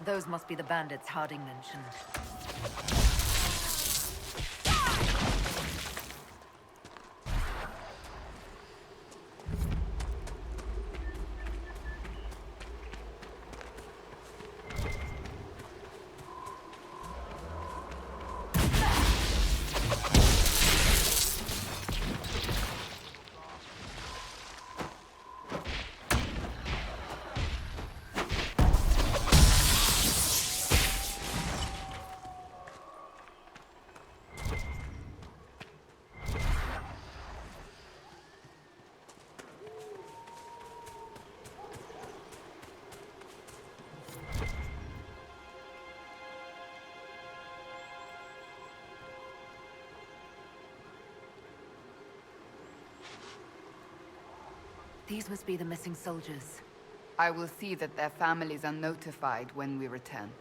Those must be the bandits Harding mentioned. These must be the missing soldiers. I will see that their families are notified when we return.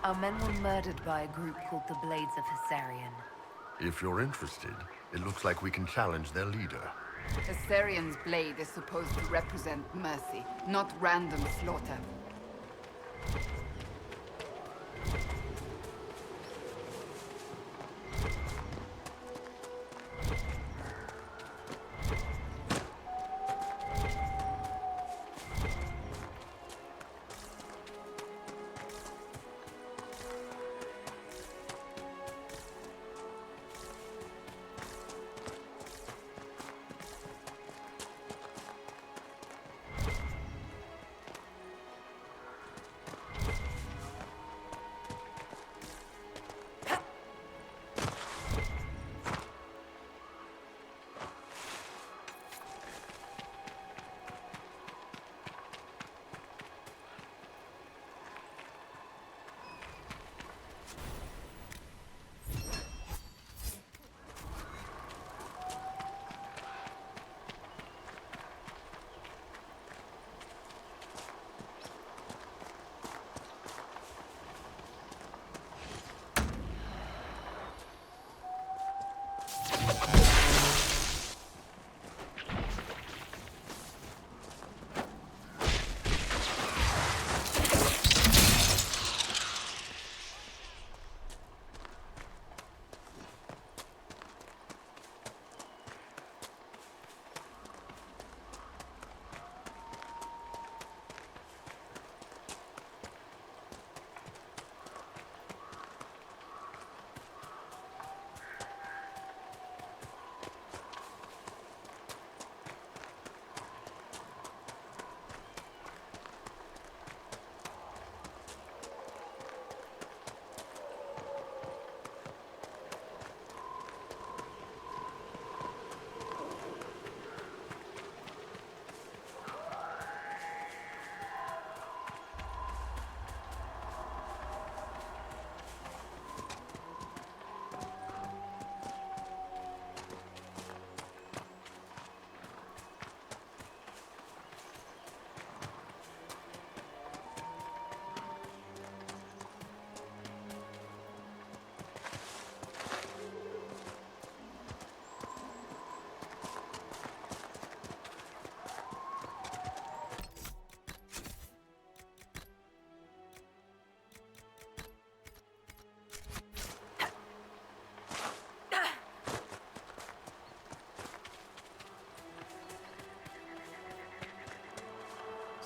Our men were murdered by a group called the Blades of Hessarian. If you're interested, it looks like we can challenge their leader. Hessarian's blade is supposed to represent mercy, not random slaughter.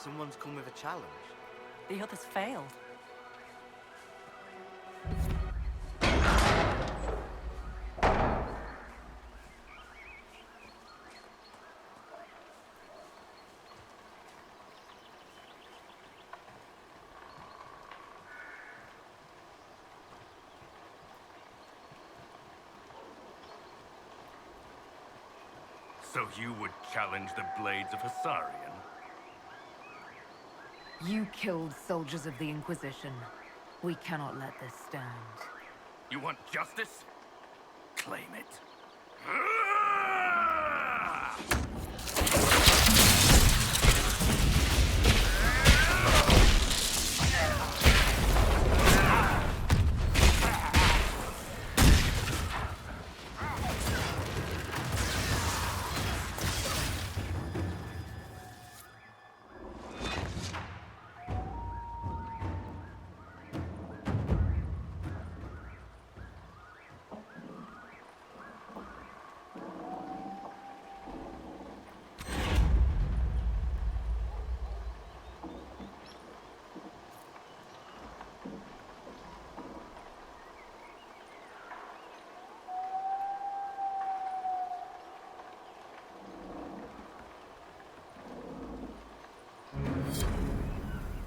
Someone's come with a challenge. The others failed. So you would challenge the Blades of Hissarion? You killed soldiers of the Inquisition. We cannot let this stand. You want justice? Claim it.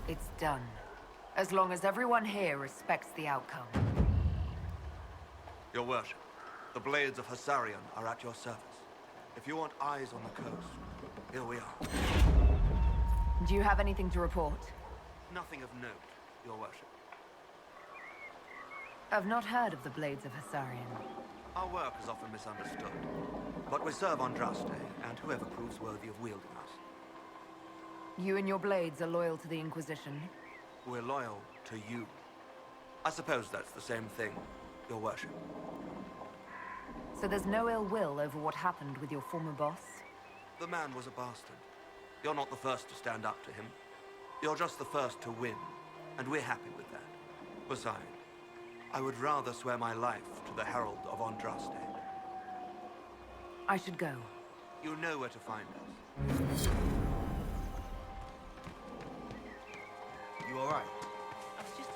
It's done. As long as everyone here respects the outcome. Your worship, the Blades of Hissarion are at your service. If you want eyes on the coast, here we are. Do you have anything to report? Nothing of note, your worship. I've not heard of the Blades of Hissarion. Our work is often misunderstood, but we serve Andraste and whoever proves worthy of wielding us. You and your Blades are loyal to the Inquisition? We're loyal to you. I suppose that's the same thing, your worship. So there's no ill will over what happened with your former boss? The man was a bastard. You're not the first to stand up to him. You're just the first to win, and we're happy with that. Besides, I would rather swear my life to the Herald of Andraste. I should go. You know where to find us. You alright? I was just...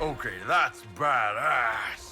Okay, that's badass.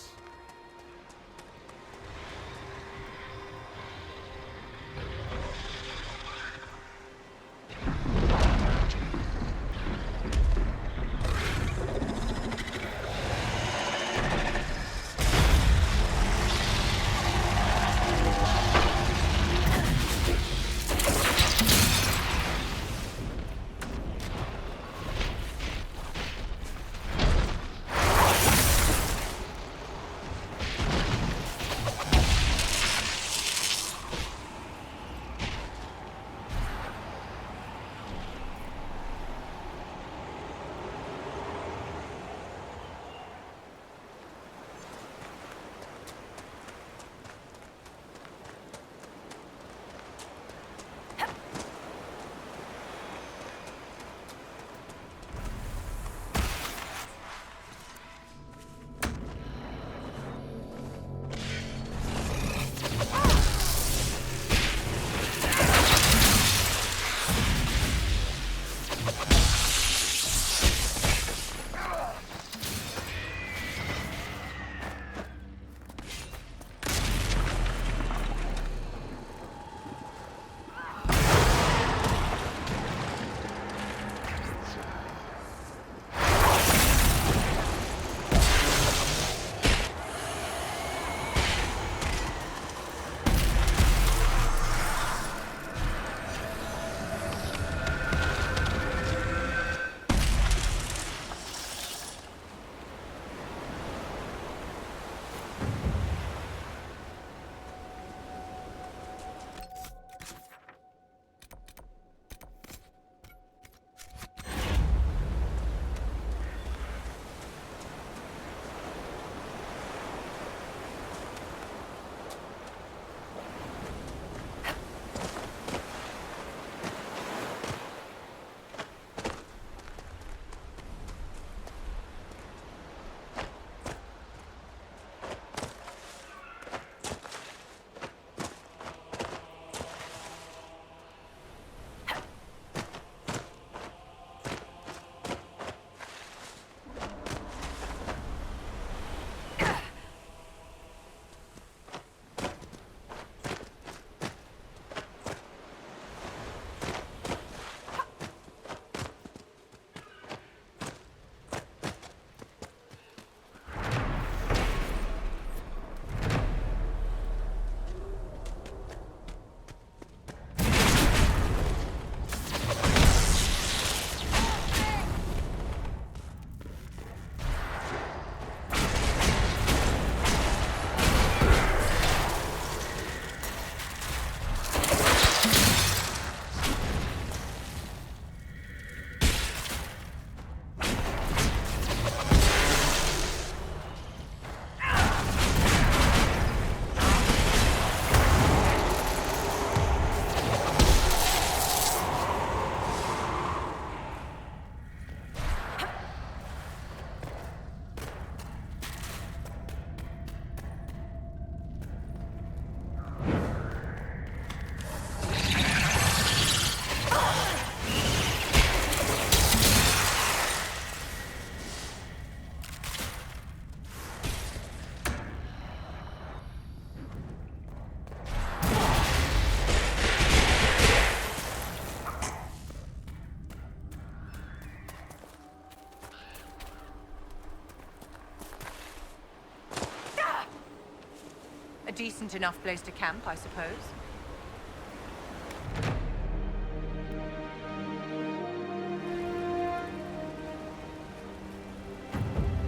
decent enough place to camp, I suppose.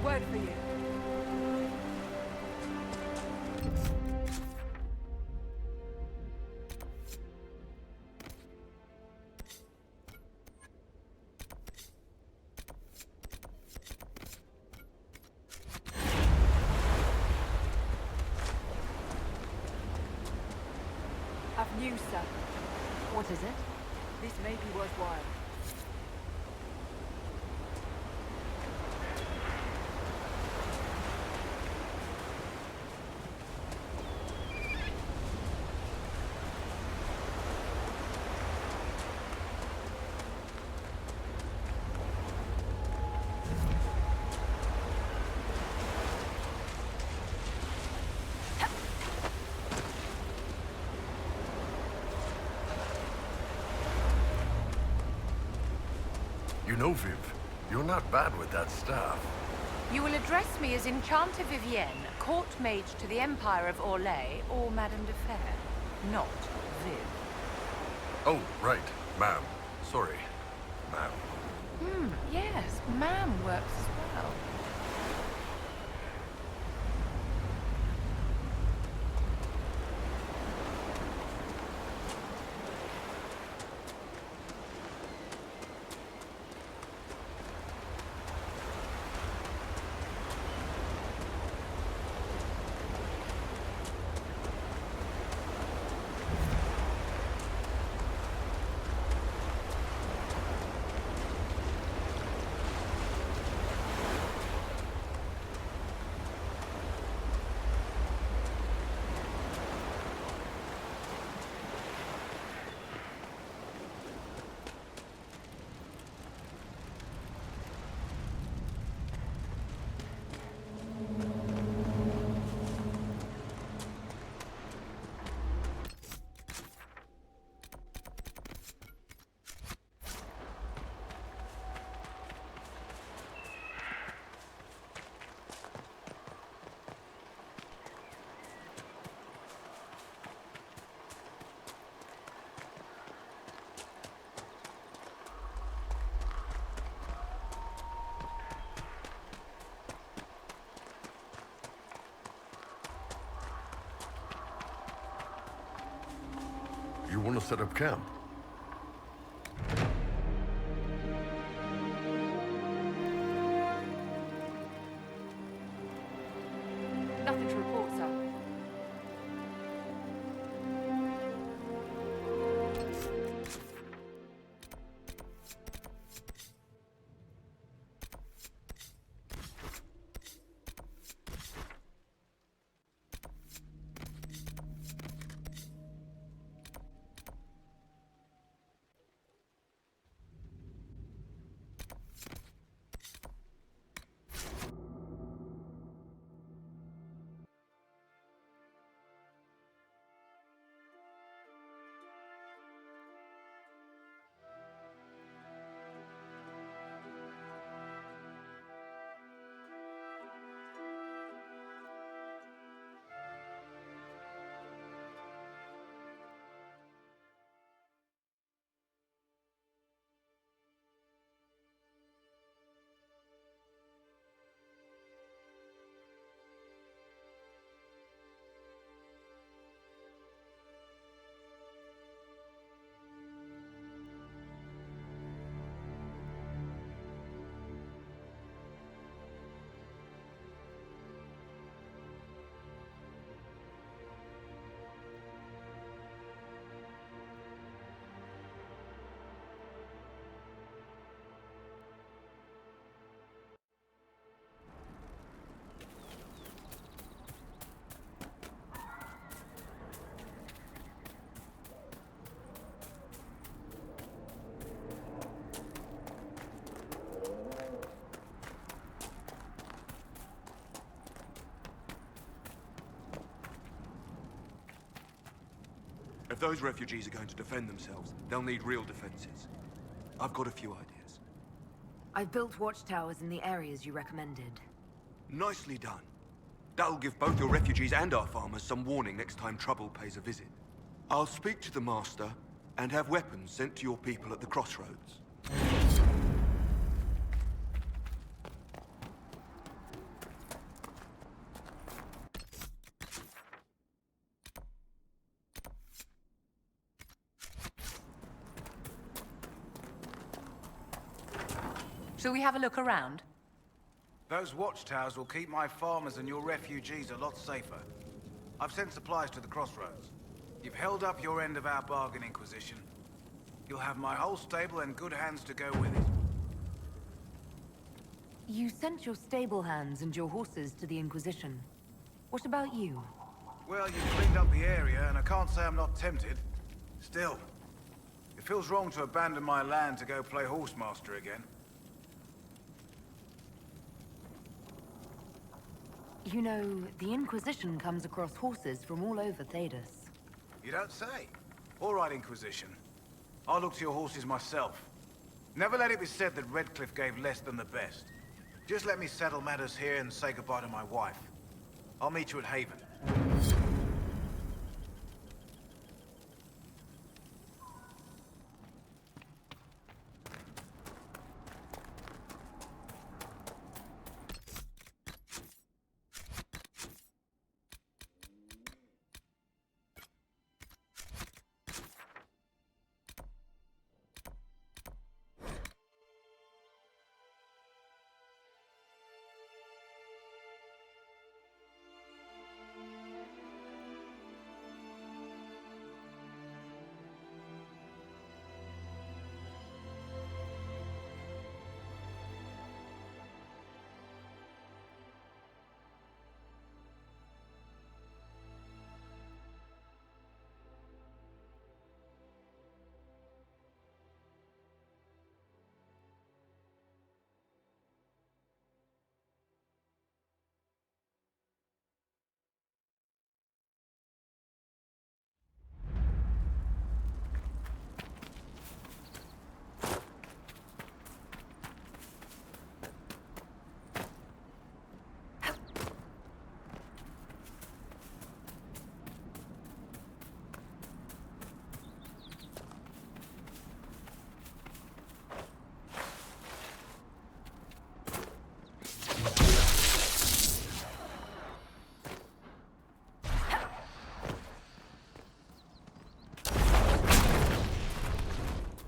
Word for you. I've news, sir. What is it? This may be worthwhile. You know, Viv, you're not bad with that staff. You will address me as Enchanter Vivienne, court mage to the Empire of Orlais, or Madame de Fer, not Viv. Oh, right, ma'am. Sorry, ma'am. Yes, ma'am works as well. You want to set up camp? Nothing to report, sir. If those refugees are going to defend themselves, they'll need real defenses. I've got a few ideas. I've built watchtowers in the areas you recommended. Nicely done. That'll give both your refugees and our farmers some warning next time trouble pays a visit. I'll speak to the Master and have weapons sent to your people at the crossroads. Shall we have a look around? Those watchtowers will keep my farmers and your refugees a lot safer. I've sent supplies to the crossroads. You've held up your end of our bargain, Inquisition. You'll have my whole stable and good hands to go with it. You sent your stable hands and your horses to the Inquisition. What about you? Well, you've cleaned up the area, and I can't say I'm not tempted. Still, it feels wrong to abandon my land to go play horsemaster again. You know, the Inquisition comes across horses from all over Thedas. You don't say. All right, Inquisition. I'll look to your horses myself. Never let it be said that Redcliffe gave less than the best. Just let me settle matters here and say goodbye to my wife. I'll meet you at Haven.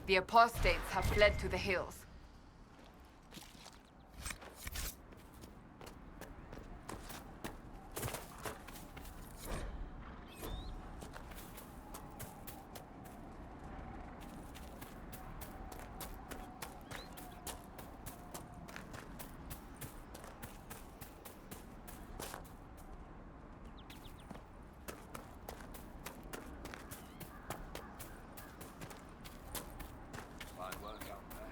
The apostates have fled to the hills. Fine work out there.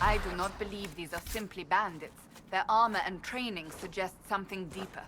I do not believe these are simply bandits. Their armor and training suggest something deeper.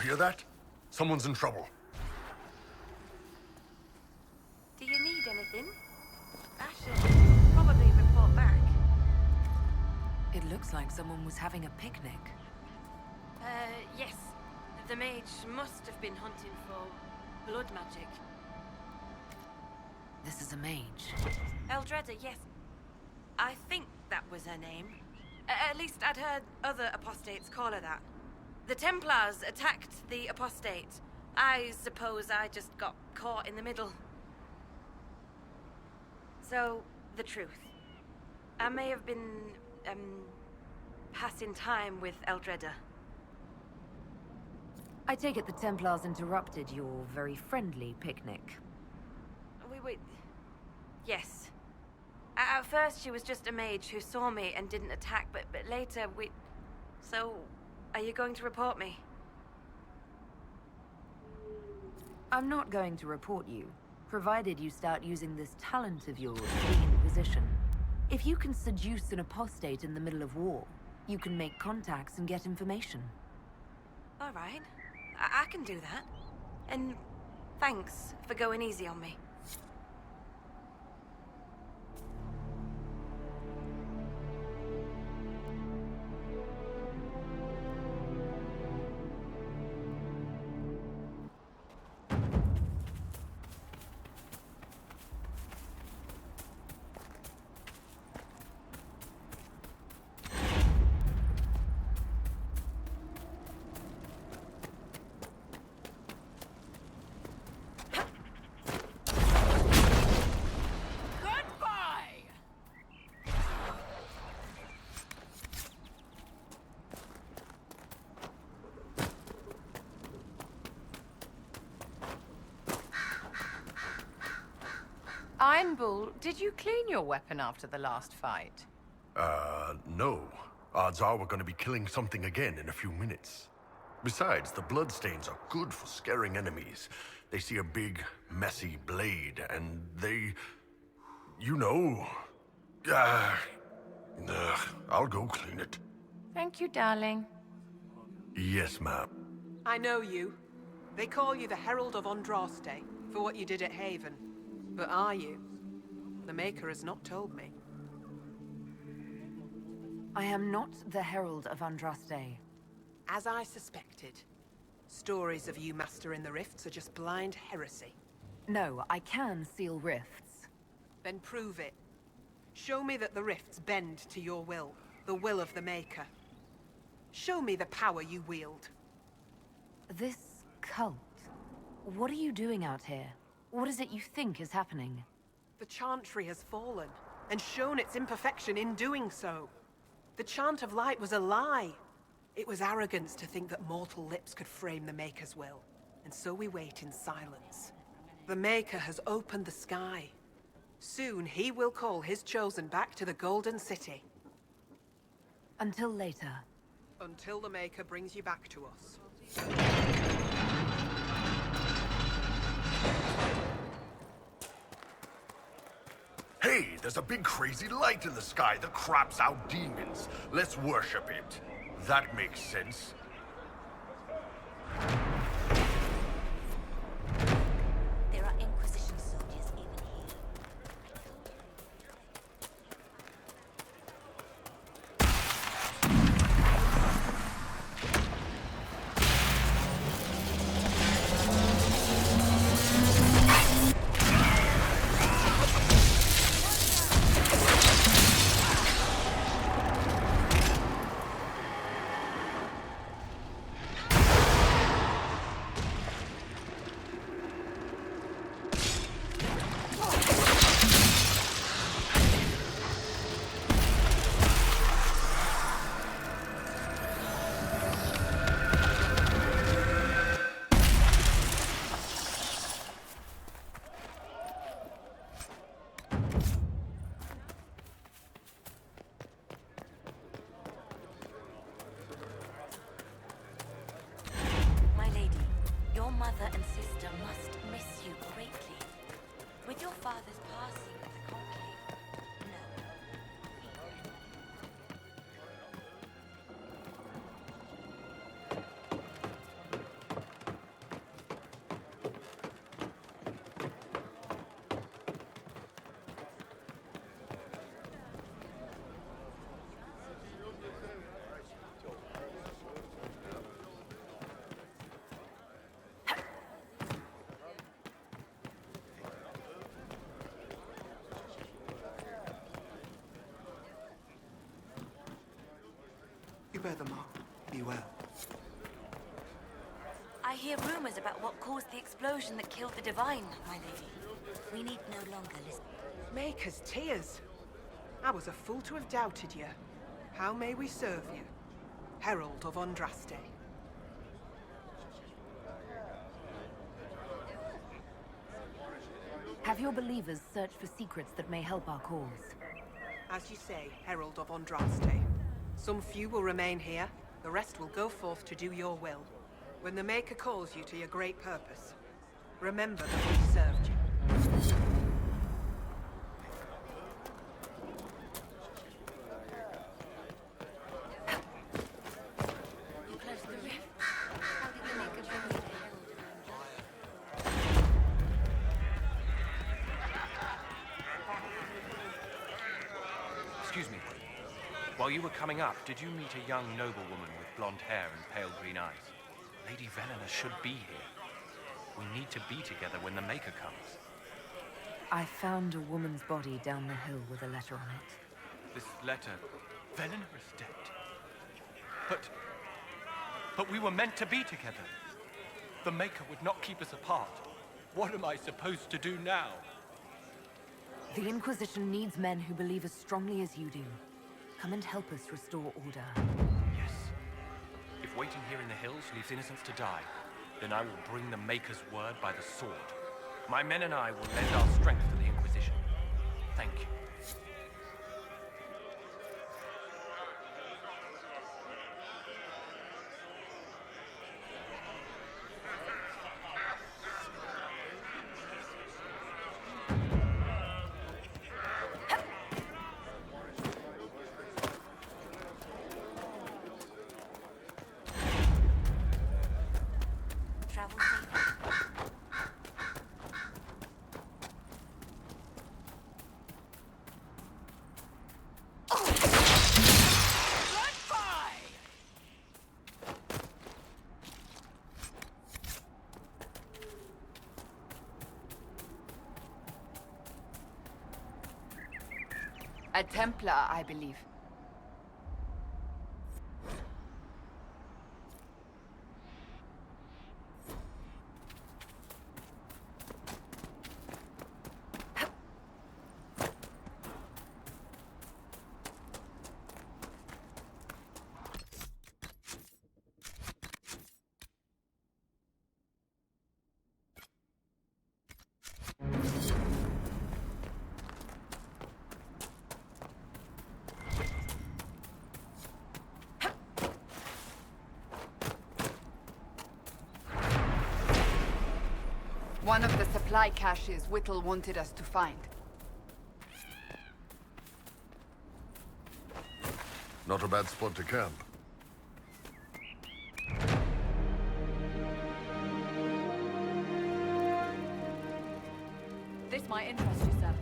Hear that? Someone's in trouble. Do you need anything? I should probably report back. It looks like someone was having a picnic. Yes. The mage must have been hunting for blood magic. This is a mage. Eldreda, yes. I think that was her name. At least I'd heard other apostates call her that. The Templars attacked the apostate. I suppose I just got caught in the middle. So, the truth. I may have been, passing time with Eldreda. I take it the Templars interrupted your very friendly picnic. Yes. At first she was just a mage who saw me and didn't attack, but later So, are you going to report me? I'm not going to report you, provided you start using this talent of yours, the Inquisition. If you can seduce an apostate in the middle of war, you can make contacts and get information. All right. I can do that. And thanks for going easy on me. Iron Bull, did you clean your weapon after the last fight? No. Odds are we're gonna be killing something again in a few minutes. Besides, the bloodstains are good for scaring enemies. They see a big, messy blade, and they... You know... I'll go clean it. Thank you, darling. Yes, ma'am. I know you. They call you the Herald of Andraste for what you did at Haven. But are you? The Maker has not told me. I am not the Herald of Andraste. As I suspected. Stories of you mastering the rifts are just blind heresy. No, I can seal rifts. Then prove it. Show me that the rifts bend to your will, the will of the Maker. Show me the power you wield. This cult. What are you doing out here? What is it you think is happening? The Chantry has fallen, and shown its imperfection in doing so. The Chant of Light was a lie. It was arrogance to think that mortal lips could frame the Maker's will, and so we wait in silence. The Maker has opened the sky. Soon he will call his chosen back to the Golden City. Until later. Until the Maker brings you back to us. Hey, there's a big crazy light in the sky that craps out demons. Let's worship it. That makes sense. There are Inquisition soldiers even here. My lady, your mother and sister must miss you greatly. With your father's passing of the conclave, no. You bear the mark. Be well. I hear rumors about what caused the explosion that killed the Divine, my lady. We need no longer listen. Maker's tears. I was a fool to have doubted you. How may we serve you? Herald of Andraste. Have your believers searched for secrets that may help our cause? As you say, Herald of Andraste. Some few will remain here, the rest will go forth to do your will. When the Maker calls you to your great purpose, remember that we served you. You closed the rift. How did the Maker bring you the Herald of Andraste? Excuse me. While you were coming up, did you meet a young noblewoman with blonde hair and pale green eyes? Lady Velena should be here. We need to be together when the Maker comes. I found a woman's body down the hill with a letter on it. This letter... Velena is dead. But we were meant to be together. The Maker would not keep us apart. What am I supposed to do now? The Inquisition needs men who believe as strongly as you do. Come and help us restore order. Yes. If waiting here in the hills leaves innocents to die, then I will bring the Maker's word by the sword. My men and I will lend our strength to the Inquisition. Thank you. A Templar, I believe. One of the supply caches Whittle wanted us to find. Not a bad spot to camp. This might interest you, sir.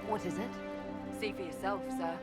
What is it? See for yourself, sir.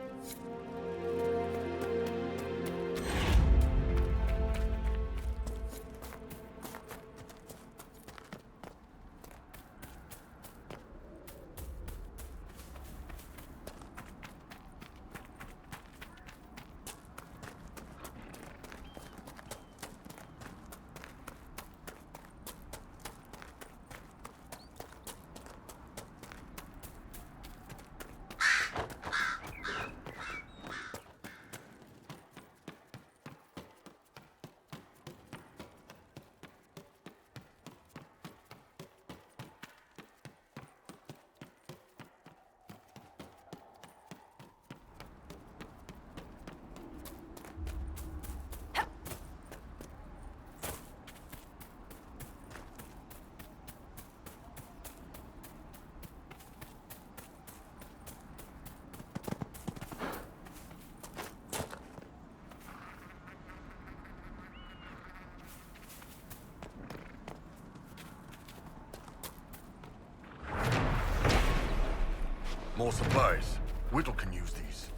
More supplies. Whittle can use these.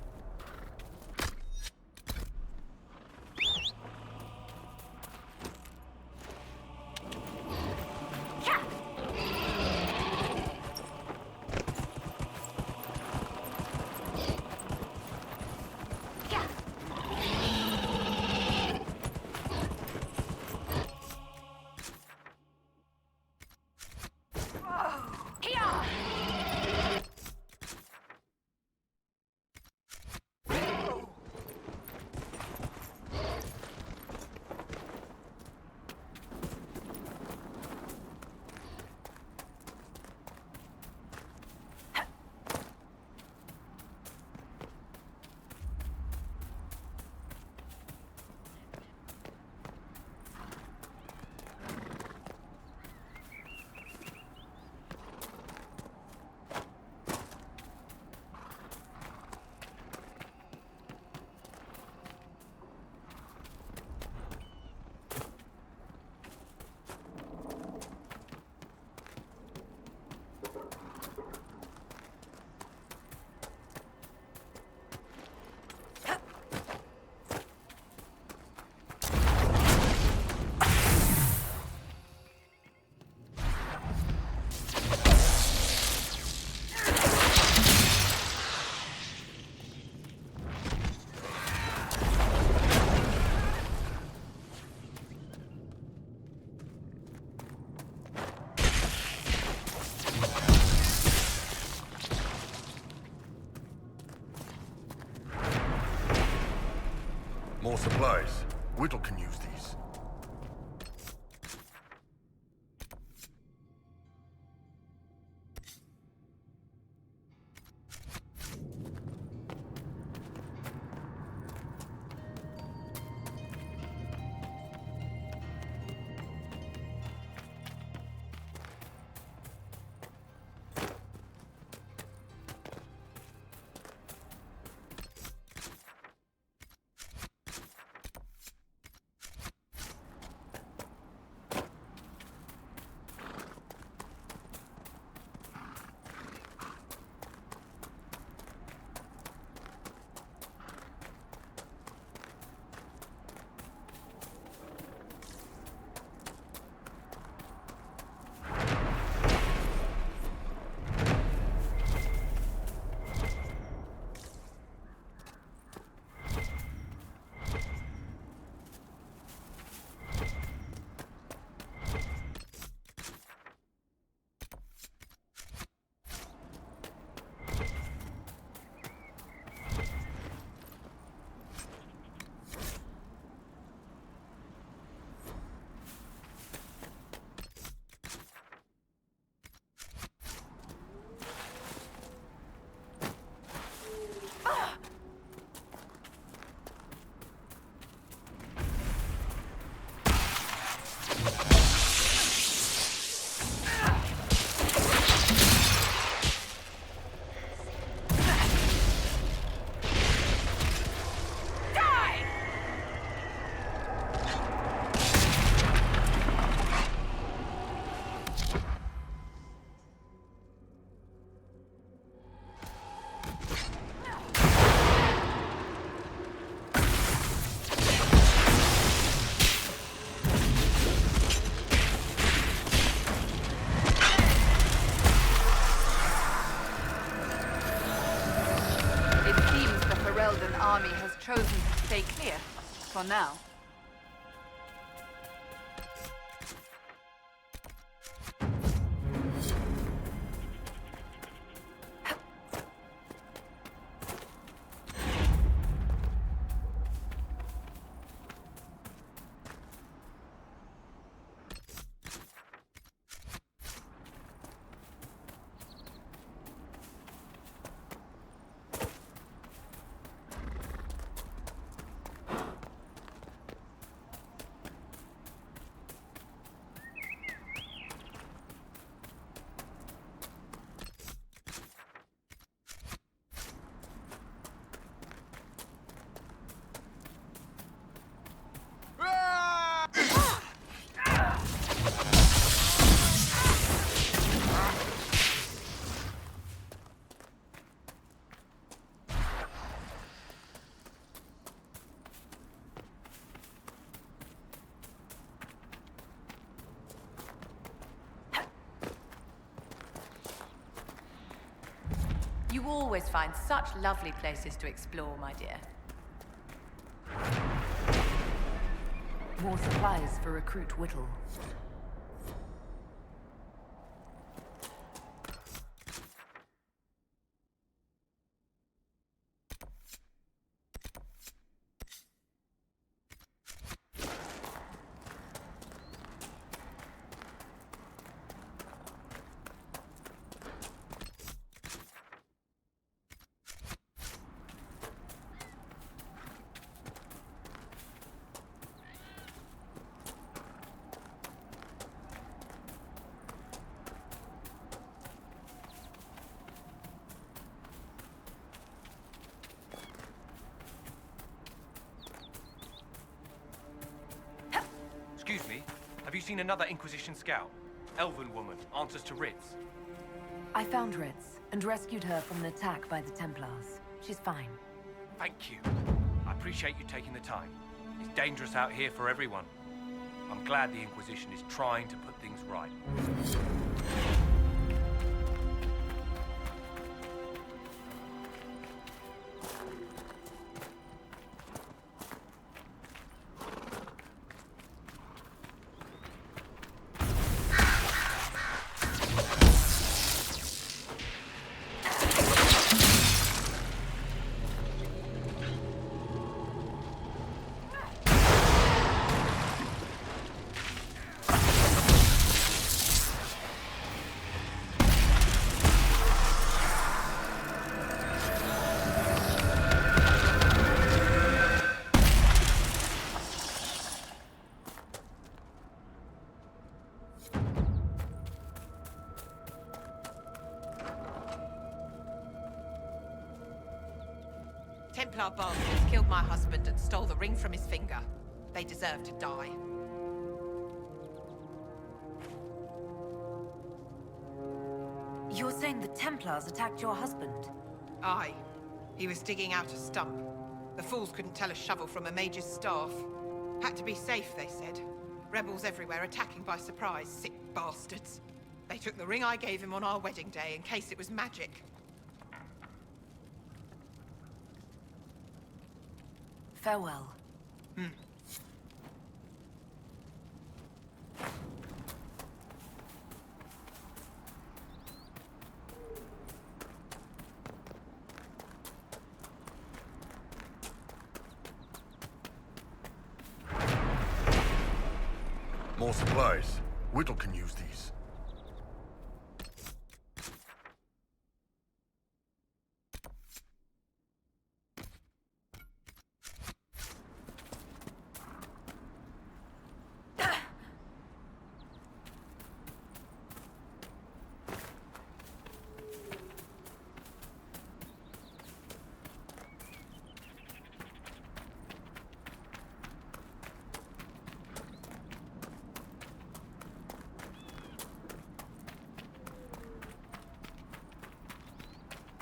More supplies. Whittle can use these. For now. You always find such lovely places to explore, my dear. More supplies for Recruit Whittle. Excuse me, have you seen another Inquisition scout? Elven woman, answers to Ritz. I found Ritz and rescued her from an attack by the Templars. She's fine. Thank you. I appreciate you taking the time. It's dangerous out here for everyone. I'm glad the Inquisition is trying to put things right. Templar bastards killed my husband and stole the ring from his finger. They deserve to die. You're saying the Templars attacked your husband? Aye. He was digging out a stump. The fools couldn't tell a shovel from a mage's staff. Had to be safe, they said. Rebels everywhere attacking by surprise, sick bastards. They took the ring I gave him on our wedding day in case it was magic. Farewell. More supplies. Whittle can use these.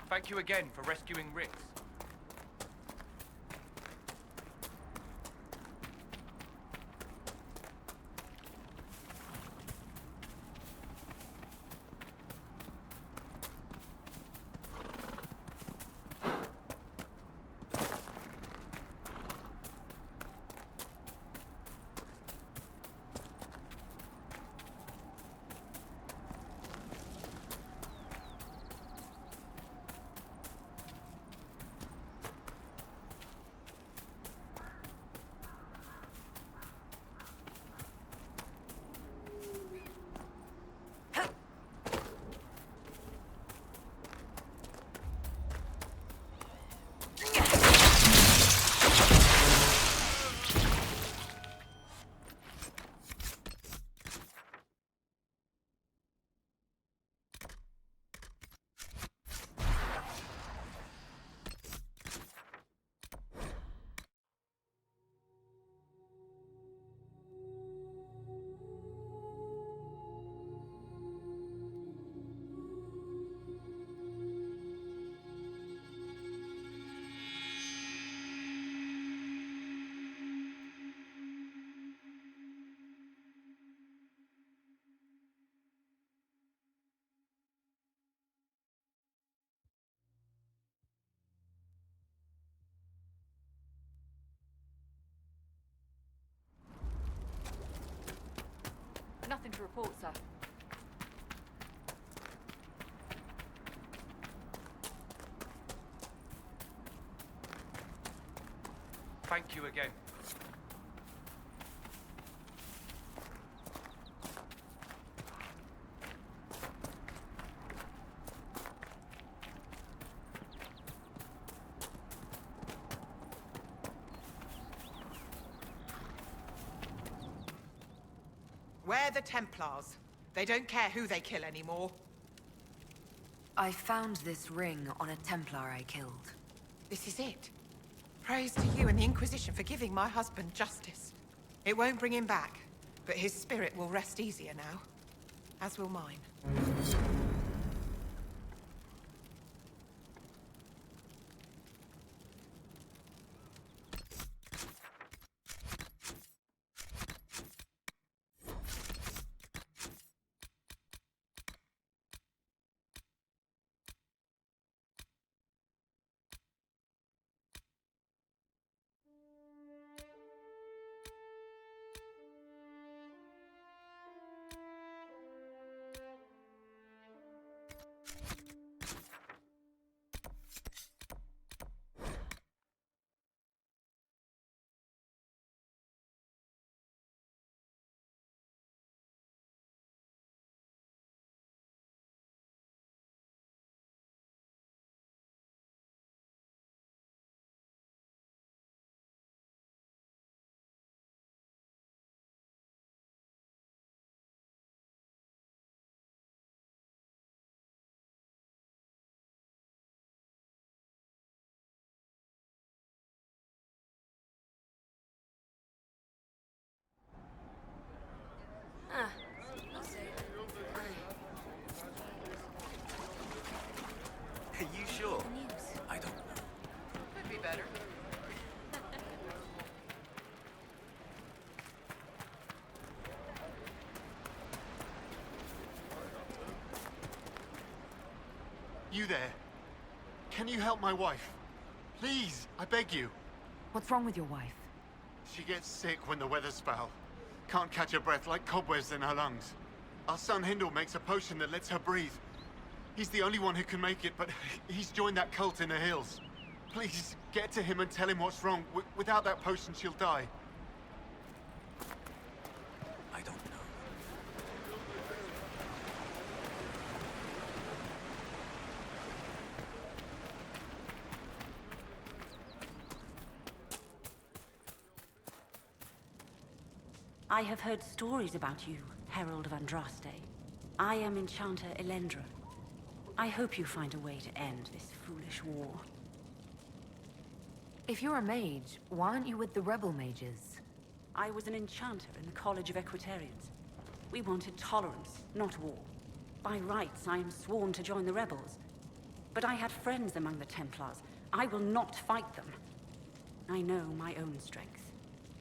Thank you again for rescuing Ritz. report, sir. Thank you again. We're the Templars. They don't care who they kill anymore. I found this ring on a Templar I killed. This is it. Praise to you and the Inquisition for giving my husband justice. It won't bring him back, but his spirit will rest easier now. As will mine. Are you sure? I don't know. Could be better. You there? Can you help my wife? Please, I beg you. What's wrong with your wife? She gets sick when the weather's foul. Can't catch her breath like cobwebs in her lungs. Our son Hindle makes a potion that lets her breathe. He's the only one who can make it, but he's joined that cult in the hills. Please, get to him and tell him what's wrong. Without that potion, she'll die. I don't know. I have heard stories about you, Herald of Andraste. I am Enchanter Elendra. I hope you find a way to end this foolish war. If you're a mage, why aren't you with the rebel mages? I was an enchanter in the College of Equitarians. We wanted tolerance, not war. By rights, I am sworn to join the rebels. But I had friends among the Templars. I will not fight them. I know my own strength.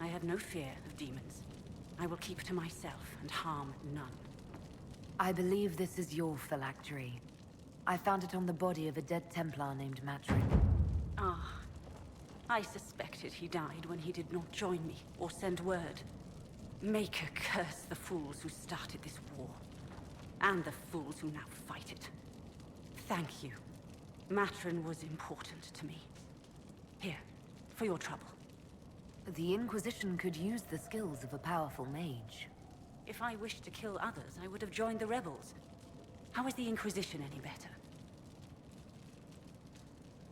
I have no fear of demons. I will keep to myself and harm none. I believe this is your phylactery. I found it on the body of a dead Templar named Matrin. Ah. I suspected he died when he did not join me or send word. Maker curse the fools who started this war. And the fools who now fight it. Thank you. Matrin was important to me. Here, for your trouble. The Inquisition could use the skills of a powerful mage. If I wished to kill others, I would have joined the rebels. How is the Inquisition any better?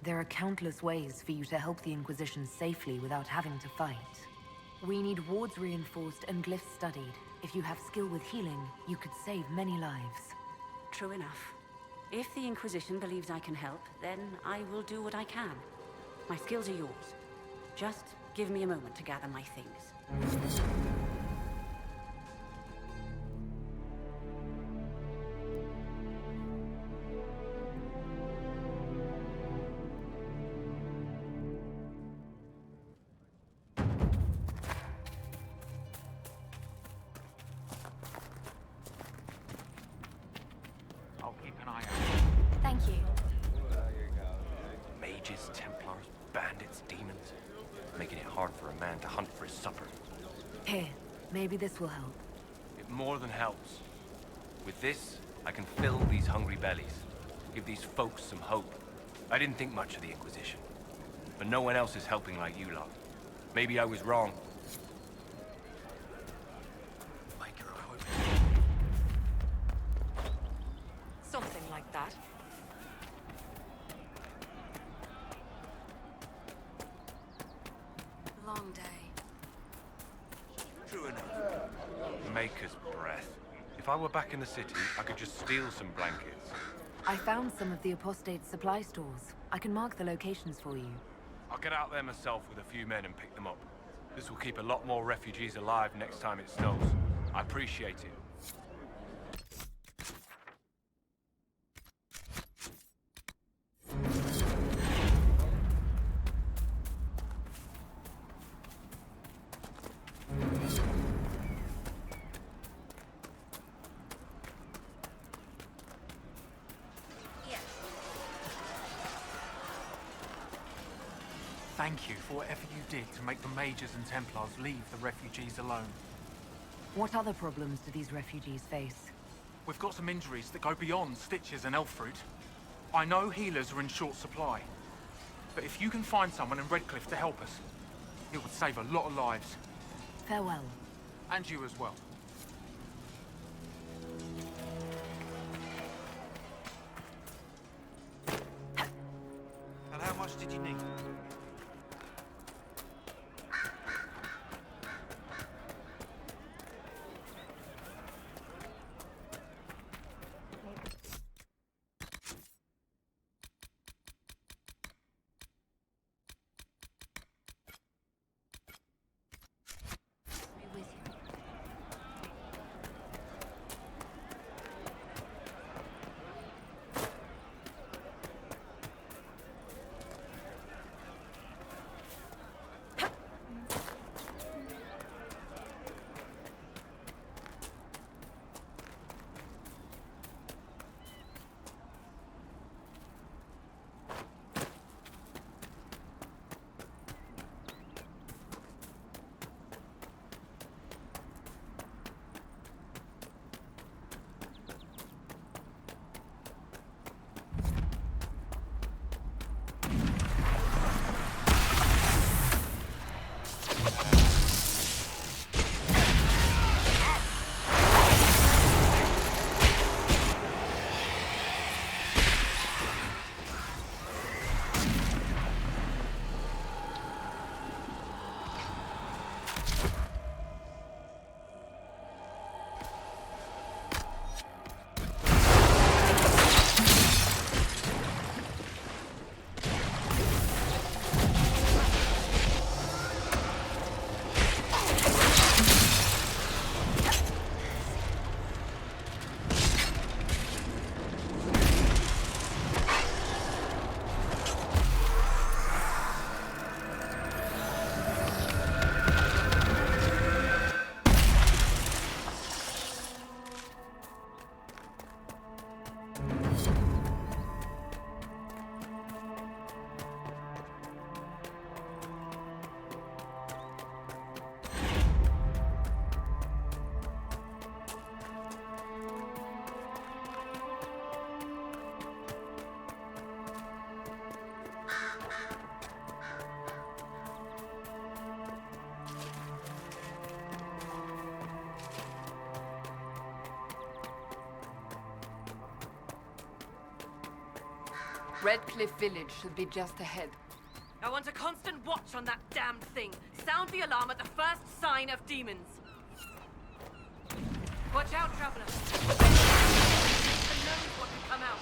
There are countless ways for you to help the Inquisition safely without having to fight. We need wards reinforced and glyphs studied. If you have skill with healing, you could save many lives. True enough. If the Inquisition believes I can help, then I will do what I can. My skills are yours. Just give me a moment to gather my things. I'll keep an eye out. Thank you. Mages, Templars, bandits, demons. Making it hard for a man to hunt for his supper. Here, maybe this will help. It more than helps. With this, I can fill these hungry bellies. Give these folks some hope. I didn't think much of the Inquisition. But no one else is helping like you lot. Maybe I was wrong. Something like that. Long day. True enough. Maker's breath. If I were back in the city, I could just steal some blankets. I found some of the apostate's supply stores. I can mark the locations for you. I'll get out there myself with a few men and pick them up. This will keep a lot more refugees alive next time it snows. I appreciate it. Thank you for whatever you did to make the Mages and Templars leave the refugees alone. What other problems do these refugees face? We've got some injuries that go beyond stitches and elf fruit. I know healers are in short supply, but if you can find someone in Redcliffe to help us, it would save a lot of lives. Farewell. And you as well. And how much did you need? Redcliffe Village should be just ahead. I want a constant watch on that damned thing. Sound the alarm at the first sign of demons. Watch out, traveler. Who knows what can come out?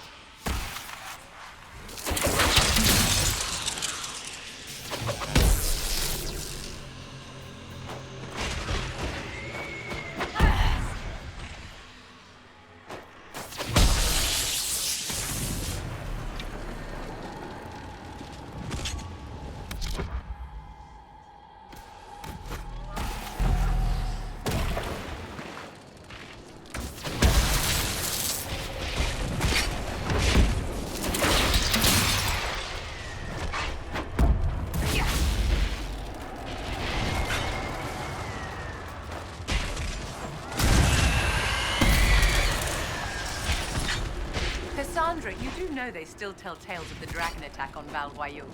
Cassandra, you do know they still tell tales of the dragon attack on Val Royeaux.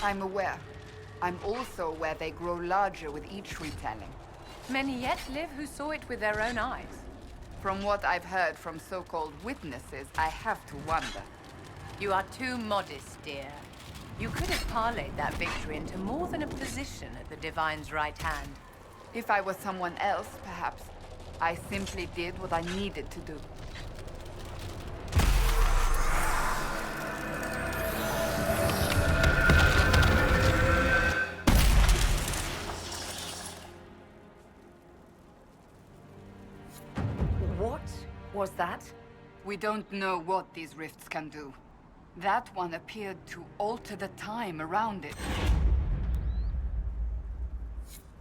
I'm aware. I'm also aware they grow larger with each retelling. Many yet live who saw it with their own eyes. From what I've heard from so-called witnesses, I have to wonder. You are too modest, dear. You could have parlayed that victory into more than a position at the Divine's right hand. If I was someone else, perhaps. I simply did what I needed to do. What was that? We don't know what these rifts can do. That one appeared to alter the time around it.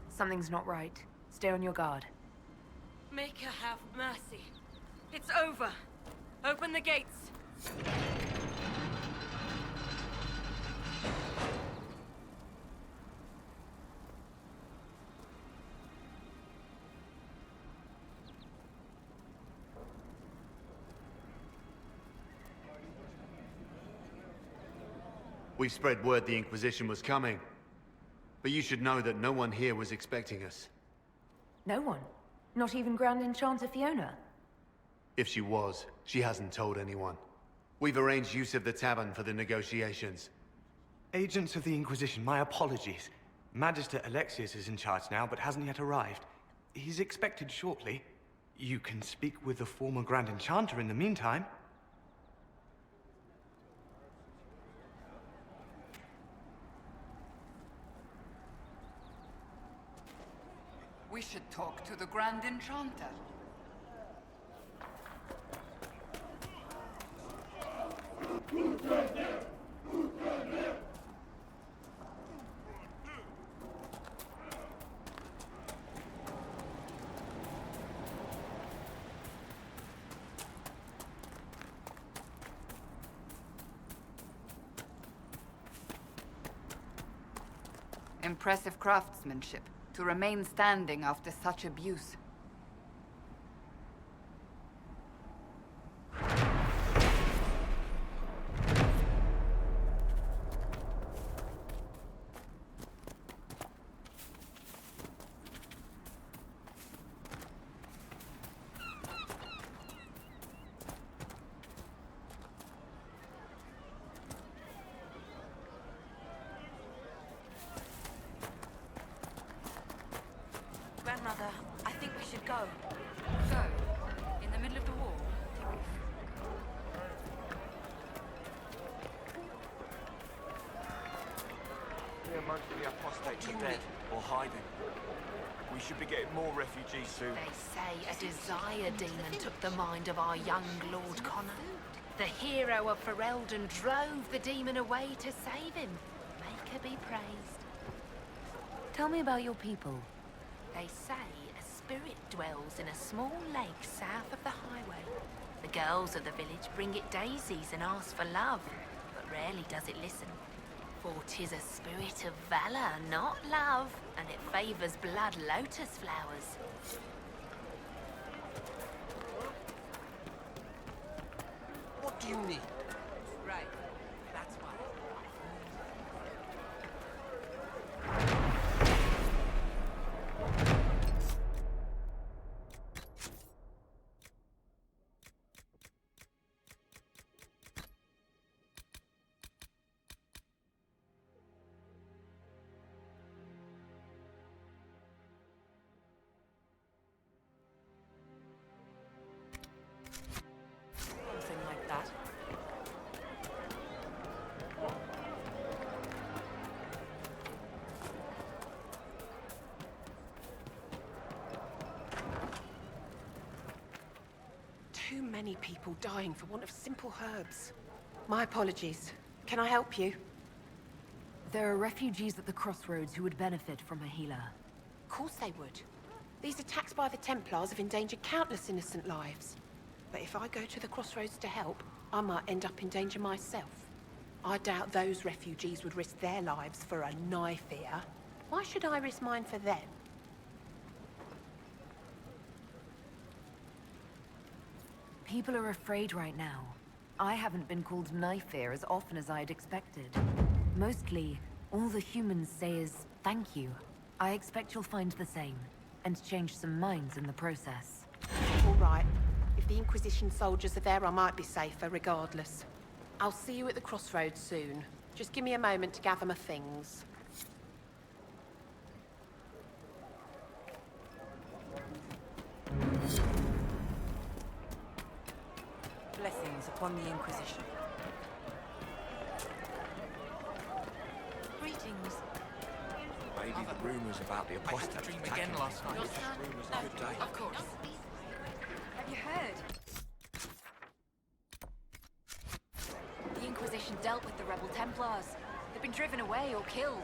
Something's not right. Stay on your guard. Make her have mercy. It's over. Open the gates. We spread word the Inquisition was coming. But you should know that no one here was expecting us. No one? Not even Grand Enchanter Fiona? If she was, she hasn't told anyone. We've arranged use of the tavern for the negotiations. Agents of the Inquisition, my apologies. Magister Alexius is in charge now, but hasn't yet arrived. He's expected shortly. You can speak with the former Grand Enchanter in the meantime. We should talk to the Grand Enchanter. Impressive craftsmanship. To remain standing after such abuse. Grandmother, I think we should go. Go? In the middle of the war? Yeah, most of the apostates are dead or hiding. We should be getting more refugees soon. They say a desire demon took the mind of our young Lord Connor. The hero of Ferelden drove the demon away to save him. Make her be praised. Tell me about your people. They say a spirit dwells in a small lake south of the highway. The girls of the village bring it daisies and ask for love, but rarely does it listen. For 'tis a spirit of valor, not love, and it favors blood lotus flowers. What do you need? Right. That's why. Something like that. Too many people dying for want of simple herbs. My apologies. Can I help you? There are refugees at the crossroads who would benefit from a healer. Of course they would. These attacks by the Templars have endangered countless innocent lives. But if I go to the crossroads to help, I might end up in danger myself. I doubt those refugees would risk their lives for a knife here. Why should I risk mine for them? People are afraid right now. I haven't been called Knife-Ear as often as I'd expected. Mostly, all the humans say is thank you. I expect you'll find the same, and change some minds in the process. All right. If the Inquisition soldiers are there, I might be safer regardless. I'll see you at the crossroads soon. Just give me a moment to gather my things. Blessings upon the Inquisition. Greetings. Maybe the rumors about the apostate dream attacking again last night. was just rumors of good day. Of course. Have you heard? The Inquisition dealt with the rebel Templars. They've been driven away or killed.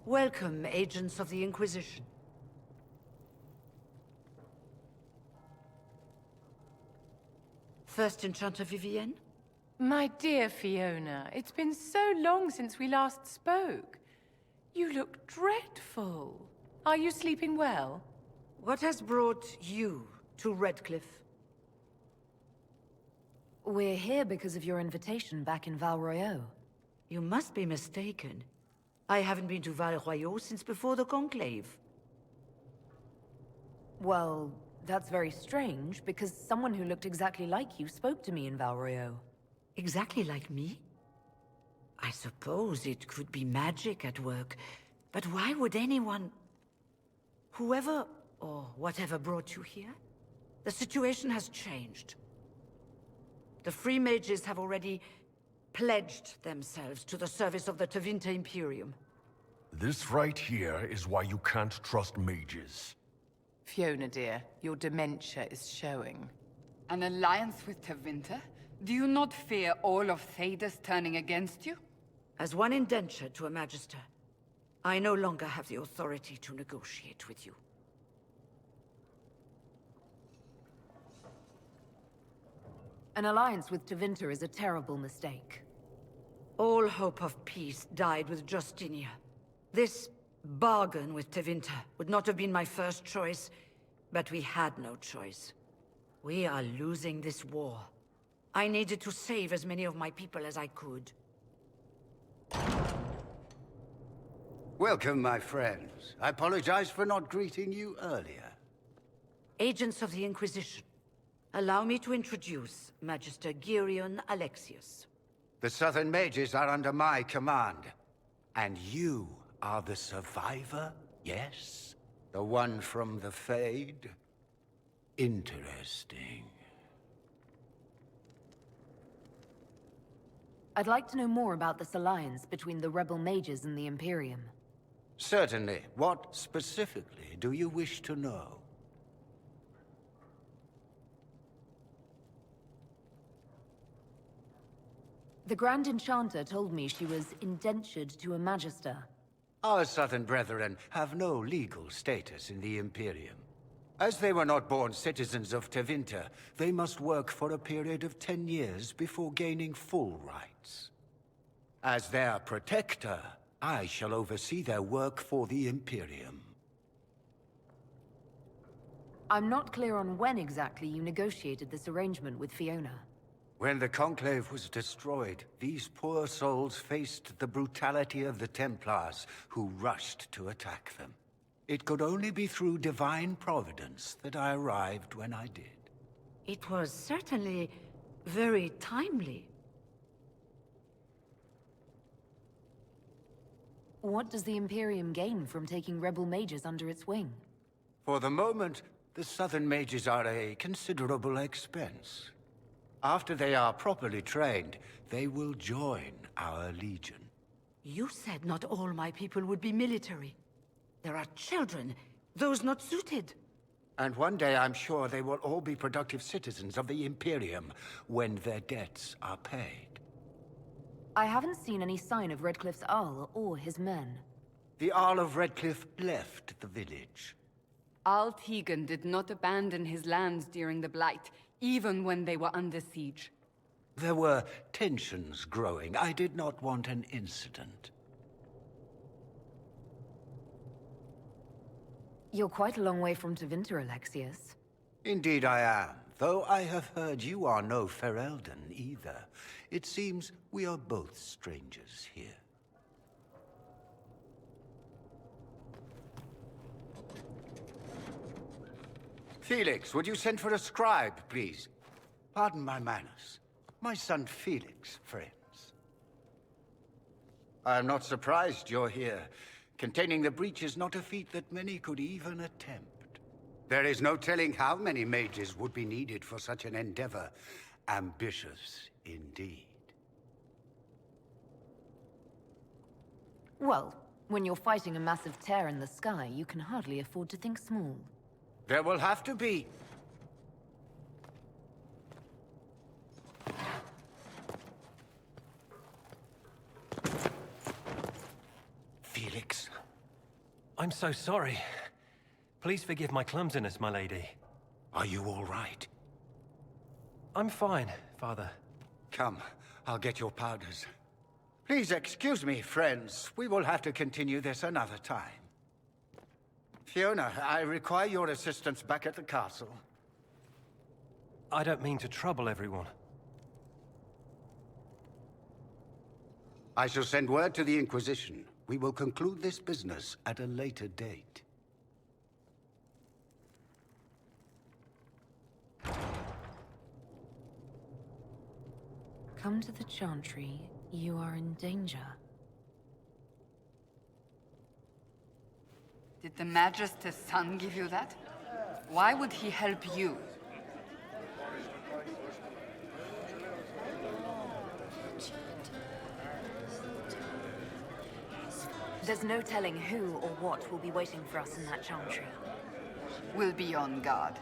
Welcome, agents of the Inquisition. First Enchanter Vivienne? My dear Fiona, it's been so long since we last spoke. You look dreadful. Are you sleeping well? What has brought you to Redcliffe? We're here because of your invitation back in Val Royeaux. You must be mistaken. I haven't been to Val Royeaux since before the Conclave. Well, that's very strange, because someone who looked exactly like you spoke to me in Val Royeaux. Exactly like me? I suppose it could be magic at work, but why would anyone... Whoever or whatever brought you here? The situation has changed. The Free Mages have already pledged themselves to the service of the Tevinter Imperium. This right here is why you can't trust mages. Fiona, dear, your dementia is showing. An alliance with Tevinter? Do you not fear all of Thedas turning against you? As one indentured to a Magister, I no longer have the authority to negotiate with you. An alliance with Tevinter is a terrible mistake. All hope of peace died with Justinia. This bargain with Tevinter would not have been my first choice, but we had no choice. We are losing this war. I needed to save as many of my people as I could. Welcome, my friends. I apologize for not greeting you earlier. Agents of the Inquisition, allow me to introduce Magister Girion Alexius. The Southern Mages are under my command. And you are the survivor, yes? The one from the Fade? Interesting. I'd like to know more about this alliance between the rebel mages and the Imperium. Certainly. What specifically do you wish to know? The Grand Enchanter told me she was indentured to a Magister. Our Southern Brethren have no legal status in the Imperium. As they were not born citizens of Tevinter, they must work for a period of 10 years before gaining full rights. As their protector, I shall oversee their work for the Imperium. I'm not clear on when exactly you negotiated this arrangement with Fiona. When the Conclave was destroyed, these poor souls faced the brutality of the Templars, who rushed to attack them. It could only be through divine providence that I arrived when I did. It was certainly very timely. What does the Imperium gain from taking rebel mages under its wing? For the moment, the Southern mages are a considerable expense. After they are properly trained, they will join our legion. You said not all my people would be military. There are children, those not suited. And one day I'm sure they will all be productive citizens of the Imperium when their debts are paid. I haven't seen any sign of Redcliffe's Arl or his men. The Arl of Redcliffe left the village. Al Tegan did not abandon his lands during the Blight, even when they were under siege. There were tensions growing. I did not want an incident. You're quite a long way from Tevinter, Alexius. Indeed I am, though I have heard you are no Ferelden either. It seems we are both strangers here. Felix, would you send for a scribe, please? Pardon my manners. My son Felix, friends. I am not surprised you're here. Containing the breach is not a feat that many could even attempt. There is no telling how many mages would be needed for such an endeavor. Ambitious indeed. Well, when you're fighting a massive tear in the sky, you can hardly afford to think small. There will have to be... Felix. I'm so sorry. Please forgive my clumsiness, my lady. Are you all right? I'm fine, Father. Come, I'll get your powders. Please excuse me, friends. We will have to continue this another time. Fiona, I require your assistance back at the castle. I don't mean to trouble everyone. I shall send word to the Inquisition. We will conclude this business at a later date. Come to the Chantry. You are in danger. Did the Magister's son give you that? Why would he help you? There's no telling who or what will be waiting for us in that Chantry. We'll be on guard.